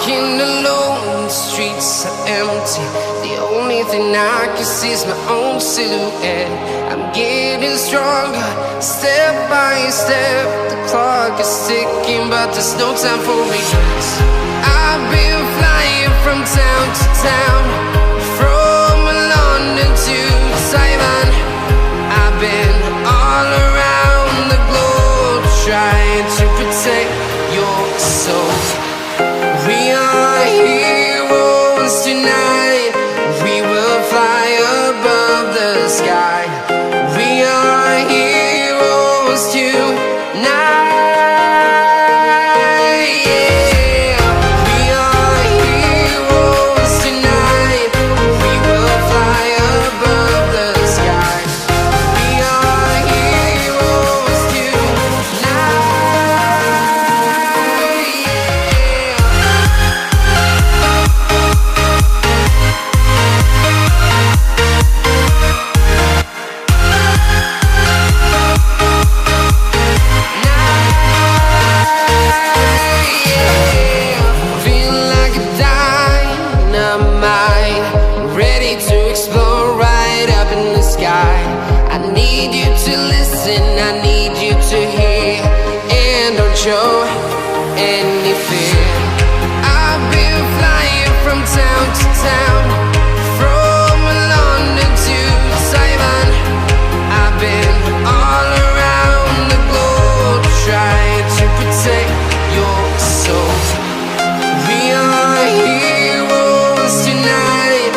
walking alone, the streets are empty. The only thing I can see is my own silhouette. I'm getting stronger, step by step. The clock is ticking, but there's no time for regrets. I've been flying from town to town, from London to Taiwan. I've been all around the globe, trying to protect your soul. We are heroes tonight. We will fly above the sky. We are heroes tonight. Yeah. We are heroes tonight. We will fly above the sky. We are heroes tonight. I need you to listen, I need you to hear, and don't show any fear. I've been flying from town to town, from London to Taiwan. I've been all around the globe, trying to protect your soul. We are heroes tonight.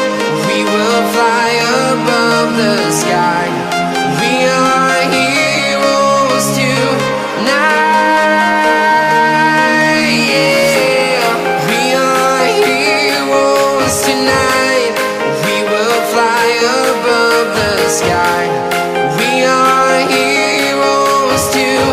We will fly above the sky. We are heroes tonight. Yeah. We are heroes tonight. We will fly above the sky. We are heroes tonight.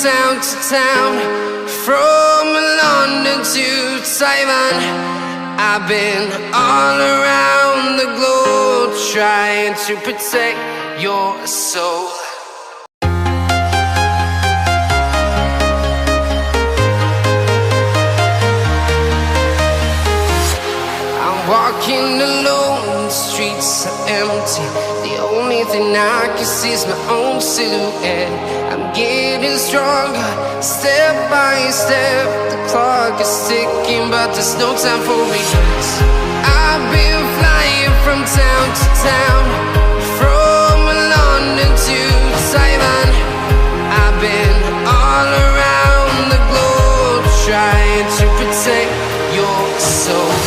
Town to town, from London to Taiwan. I've been all around the globe, trying to protect your soul. I'm walking alone, the streets are empty. The only thing I can see is my own silhouette. I'm getting stronger, step by step. The clock is ticking, but there's no time for regrets. I've been flying from town to town, from London to Taiwan. I've been all around the globe, trying to protect your soul.